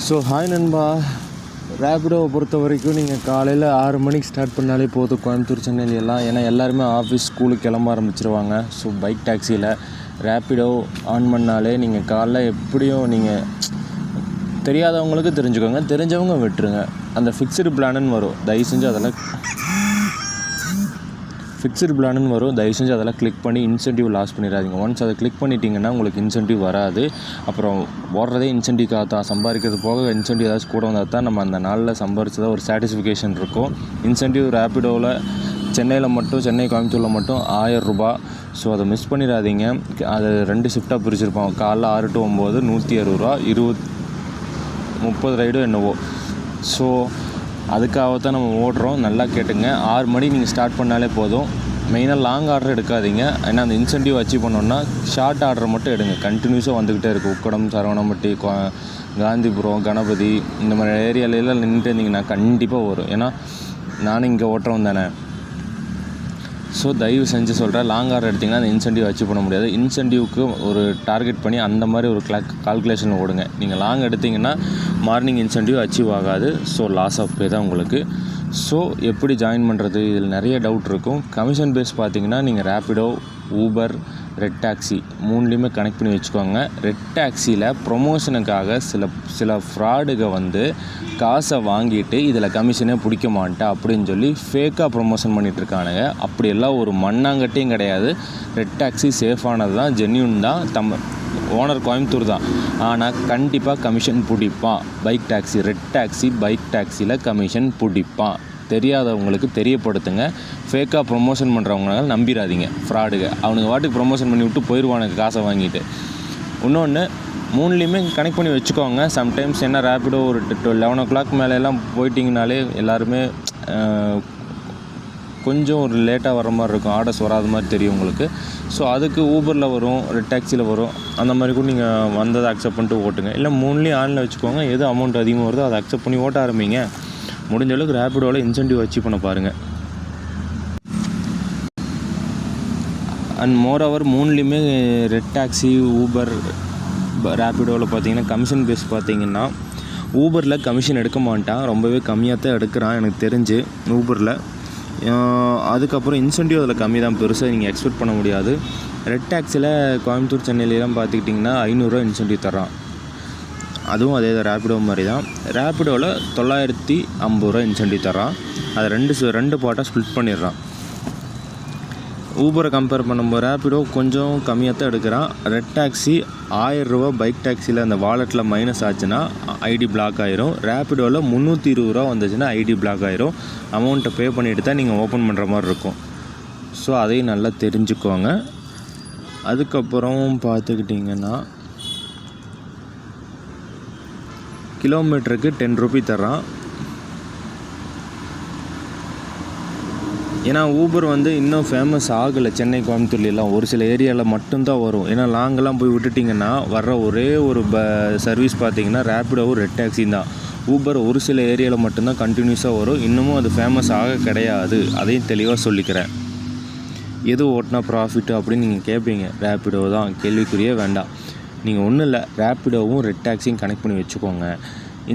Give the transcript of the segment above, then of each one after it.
So hi நண்பா. ரேபிடோவை பொறுத்த வரைக்கும் நீங்கள் காலையில் 6 மணிக்கு ஸ்டார்ட் பண்ணாலே போதும் கோயம்புத்தூர் சென்னையில எல்லாம். ஏன்னா எல்லாருமே ஆஃபீஸ் ஸ்கூலுக்கு கிளம்ப ஆரம்பிச்சிருவாங்க. ஸோ பைக் டாக்ஸியில் ரேபிடோ ஆன் பண்ணாலே நீங்கள் காலைல எப்படியும் நீங்கள் தெரியாதவங்களுக்கு தெரிஞ்சுக்கோங்க, தெரிஞ்சவங்க விட்டுருங்க. அந்த ஃபிக்ஸ்டு பிளானுன்னு வரும், தயவு செஞ்சு அதெல்லாம் கிளிக் பண்ணி இன்சென்டிவ் லாஸ் பண்ணிடாதீங்க. ஒன்ஸ் அதை கிளிக் பண்ணிட்டீங்கன்னா உங்களுக்கு இன்சென்டிவ் வராது. அப்புறம் ஓடுறதே இன்சென்டிவ்காக தான், சம்பாதிக்கிறது போக இன்சென்டிவ் ஏதாச்சும் கூட வந்தால் தான் நம்ம அந்த நாளில் சம்பாரிச்சதாக ஒரு சாட்டிஸ்ஃபிகேஷன் இருக்கும். இன்சென்டிவ் ரேபிடோவில் சென்னையில் மட்டும், சென்னை கோயம்புத்தூரில் மட்டும் 1000 ரூபா. ஸோ அதை மிஸ் பண்ணிடாதீங்க. அது 2 ஷிஃப்ட்டாக பிரிச்சிருப்போம். காலைல 6 to 9 160 ரூபா, 30 ரைடோ என்னவோ. ஸோ அதுக்காகத்தான் நம்ம ஓடுறோம். நல்லா கேட்டுங்க. 6 மணி நீங்கள் ஸ்டார்ட் பண்ணாலே போதும். மெயினாக லாங் ஆர்டர் எடுக்காதீங்க. ஏன்னா அந்த இன்சென்டிவ் அச்சீவ் பண்ணோன்னா ஷார்ட் ஆர்டர் மட்டும் எடுங்க. கண்டினியூஸாக வந்துக்கிட்டே இருக்குது. உக்கடம், சரவணம்பட்டி, காந்திபுரம், கணபதி இந்த மாதிரி ஏரியாலெல்லாம் நின்றுட்டு இருந்தீங்கன்னா கண்டிப்பாக வரும். ஏன்னா நானும் இங்கே ஓட்டுறோம் தானே. ஸோ தயவு செஞ்சு சொல்கிறேன், லாங் ஆர்டர் எடுத்திங்கன்னா அந்த இன்சென்டிவ் அச்சீவ் பண்ண முடியாது. இன்சென்டிவ்க்கு ஒரு டார்கெட் பண்ணி அந்த மாதிரி ஒரு கால்குலேஷன் ஓடுங்க. நீங்கள் லாங் எடுத்திங்கன்னா மார்னிங் இன்சென்டிவ் அச்சீவ் ஆகாது. ஸோ லாஸ் ஆஃப் பே தான் உங்களுக்கு. ஸோ எப்படி ஜாயின் பண்ணுறது, இதில் நிறைய டவுட் இருக்கும். கமிஷன் பேஸ் பார்த்தீங்கன்னா நீங்கள் ரேபிடோ, ஊபர், ரெட் டாக்ஸி 3லேயுமே கனெக்ட் பண்ணி வச்சுக்கோங்க. ரெட் டாக்ஸியில் ப்ரொமோஷனுக்காக சில ஃப்ராடுக வந்து காசை வாங்கிட்டு இதில் கமிஷனே பிடிக்க மாட்டேன் அப்படின்னு சொல்லி ஃபேக்காக ப்ரொமோஷன் பண்ணிகிட்ருக்கானுங்க. அப்படியெல்லாம் ஒரு மண்ணாங்கட்டியும் கிடையாது. ரெட் டாக்ஸி சேஃபானது தான், ஜென்யூன் தான். ஓனர் கோயம்புத்தூர் தான், ஆனால் கண்டிப்பாக கமிஷன் பிடிப்பான். Bike taxi, Red Taxi, bike டாக்ஸியில் கமிஷன் பிடிப்பான். தெரியாதவங்களுக்கு தெரியப்படுத்துங்க. ஃபேக்காக ப்ரொமோஷன் பண்ணுறவங்களால நம்பிடாதீங்க. ஃப்ராடுங்க அவனுங்க வாட்டுக்கு ப்ரொமோஷன் பண்ணி விட்டு போயிடுவானுங்க காசை வாங்கிட்டு. இன்னொன்று 3லேயுமே கனெக்ட் பண்ணி வச்சுக்கோங்க. சம்டைம்ஸ் என்ன ரேபிடோ ஒரு 11 o'clock மேலெல்லாம் போயிட்டிங்கனாலே எல்லாருமே கொஞ்சம் ஒரு லேட்டாக வர மாதிரி இருக்கும், ஆர்டர்ஸ் வராத மாதிரி தெரியும் உங்களுக்கு. ஸோ அதுக்கு ஊபரில் வரும், ரெட் டாக்ஸியில் வரும். அந்த மாதிரி கூட நீங்கள் வந்ததை அக்செப்ட் பண்ணிட்டு ஓட்டுங்க. இல்லை 3லேயும் ஆனில் வச்சுக்கோங்க. எது அமௌண்ட் அதிகமாக வருதோ அதை அக்செப்ட் பண்ணி ஓட்ட ஆரம்பிங்க. முடிஞ்ச அளவுக்கு ரேபிடோவில் இன்சென்டிவ் அச்சீவ் பண்ண பாருங்கள். அண்ட் மோரோவர் 3லேயுமே ரெட் டாக்ஸி, ஊபர், ரேபிடோவில் பார்த்தீங்கன்னா கமிஷன் பேஸ் பார்த்தீங்கன்னா ஊபரில் கமிஷன் எடுக்க மாட்டான், ரொம்பவே கம்மியாக தான் எடுக்கிறான் எனக்கு தெரிஞ்சு ஊபரில். அதுக்கப்புறம் இன்சென்டிவ் அதில் கம்மி தான், பெருசாக நீங்கள் எக்ஸ்பெக்ட் பண்ண முடியாது. ரெட் டாக்ஸியில் கோயம்புத்தூர் சென்னையிலாம் பார்த்துக்கிட்டிங்கன்னா 500 ரூபா இன்சென்டிவ் தர்றான். அதுவும் அதே தான், ரேபிடோ மாதிரி தான். ரேபிடோவில் 950 ரூபா இன்சென்டிவ் தர்றான். அதை ரெண்டு பார்ட்டாக ஸ்ப்ளிட் பண்ணிடுறான். ஊபரை கம்பேர் பண்ணும்போது ரேபிடோ கொஞ்சம் கம்மியாக தான் எடுக்கிறான். ரெட் டாக்ஸி 1000 ரூபா பைக் டாக்ஸியில் அந்த வாலெட்டில் மைனஸ் ஆச்சுன்னா ஐடி பிளாக் ஆயிரும். ரேபிடோவில் 320 ரூபா வந்துச்சுன்னா ஐடி பிளாக் ஆயிரும். அமௌண்ட்டை பே பண்ணிவிட்டு தான் நீங்கள் ஓப்பன் பண்ணுற மாதிரி இருக்கும். ஸோ அதையும் நல்லா தெரிஞ்சுக்கோங்க. அதுக்கப்புறம் பார்த்துக்கிட்டிங்கன்னா கிலோமீட்டருக்கு 10 ரூபி தர்றான். ஏன்னா ஊபர் வந்து இன்னும் ஃபேமஸ் ஆகலை சென்னை கோயம்புத்தூர்லாம். ஒரு சில ஏரியாவில் மட்டும்தான் வரும். ஏன்னா லாங்கெல்லாம் போய் விட்டுட்டிங்கன்னா வர்ற ஒரே ஒரு சர்வீஸ் பார்த்தீங்கன்னா ரேபிடோவும் ரெட் டாக்ஸியும் தான். ஊபர் ஒரு சில ஏரியாவில் மட்டும்தான் கண்டினியூஸாக வரும். இன்னமும் அது ஃபேமஸ் ஆக கிடையாது. அதையும் தெளிவாக சொல்லிக்கிறேன். எது ஓட்டினா ப்ராஃபிட்டு அப்படின்னு நீங்கள் கேட்பீங்க. ரேபிடோ தான், கேள்விக்குறியே வேண்டாம். நீங்கள் ஒன்றும் இல்லை, ரேபிடோவும் ரெட் டாக்ஸியும் கனெக்ட் பண்ணி வச்சுக்கோங்க.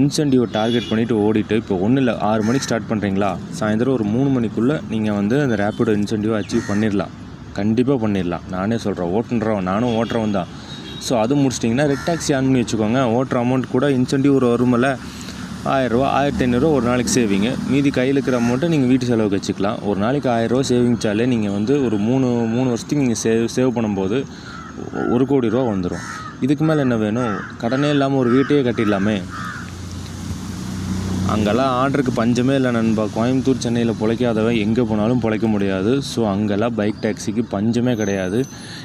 இன்சென்டிவ் டார்கெட் பண்ணிவிட்டு ஓடிட்டு, இப்போ ஒன்றும் இல்லை, 6 மணிக்கு ஸ்டார்ட் பண்ணுறீங்களா, சாயந்தரம் ஒரு 3 மணிக்குள்ளே நீங்கள் வந்து அந்த ரேபிடோ இன்சென்டிவ் அச்சீவ் பண்ணிடலாம். கண்டிப்பாக பண்ணிடலாம். நானே சொல்கிறேன், நானும் ஓட்டுறவன் தான். ஸோ அது முடிச்சிட்டிங்கன்னா ரெட் டாக்ஸி ஆன் பண்ணி வச்சுக்கோங்க. ஓட்டுற அமௌண்ட் கூட இன்சென்டிவ் வருமில்ல, 1000 ரூபா, 1500 ரூபா ஒரு நாளைக்கு சேவிங்க. மீதி கையில் இருக்கிற அமௌண்ட்டை நீங்கள் வீட்டு செலவுக்கு வச்சுக்கலாம். ஒரு நாளைக்கு 1000 ரூபா சேவிங்ஸாலே நீங்கள் வந்து ஒரு 3 வருஷத்துக்கு நீங்கள் சேவ் பண்ணும்போது 1 கோடி ரூபா வந்துடும். இதுக்கு மேலே என்ன வேணும்? கடனே இல்லாமல் ஒரு வீட்டையே கட்டிடலாமே. அங்கெல்லாம் ஆர்டருக்கு பஞ்சமே இல்லை நண்பா. கோயம்புத்தூர் சென்னையில் பிழைக்காதவன் எங்கே போனாலும் பிழைக்க முடியாது. ஸோ அங்கெல்லாம் பைக் டாக்ஸிக்கு பஞ்சமே கிடையாது.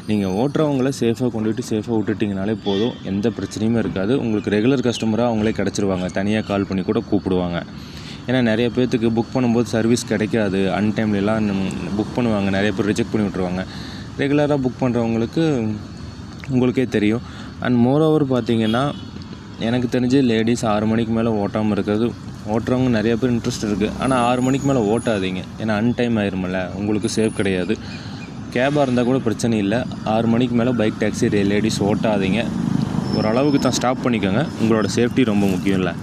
நீங்கள் ஓட்டுறவங்கள சேஃபாக கொண்டுட்டு சேஃபாக விட்டுட்டிங்கனாலே போதும், எந்த பிரச்சனையுமே இருக்காது. உங்களுக்கு ரெகுலர் கஸ்டமராக அவங்களே கிடச்சிருவாங்க. தனியாக கால் பண்ணி கூட கூப்பிடுவாங்க. ஏன்னா நிறைய பேர்த்துக்கு புக் பண்ணும்போது சர்வீஸ் கிடைக்காது. அன்டைம்லாம் புக் பண்ணுவாங்க, நிறைய பேர் ரிஜெக்ட் பண்ணி விட்ருவாங்க. ரெகுலராக புக் பண்ணுறவங்களுக்கு உங்களுக்கே தெரியும். அண்ட் மோரோவர் பார்த்தீங்கன்னா எனக்கு தெரிஞ்சு லேடிஸ் 6 மணிக்கு மேலே ஓட்டாமல் இருக்கிறது, ஓட்டுறவங்க நிறைய பேர் இன்ட்ரெஸ்ட் இருக்குது. ஆனால் 6 மணிக்கு மேலே ஓட்டாதீங்க. ஏன்னா அன்டைம் ஆயிருமில்ல, உங்களுக்கு சேஃப் கிடையாது. கேபாக இருந்தால் கூட பிரச்சனை இல்லை. 6 மணிக்கு மேலே பைக் டாக்ஸி லேடிஸ் ஓட்டாதீங்க. ஒரு அளவுக்கு தான் ஸ்டாப் பண்ணிக்கோங்க. உங்களோட சேஃப்டி ரொம்ப முக்கியம் இல்லை.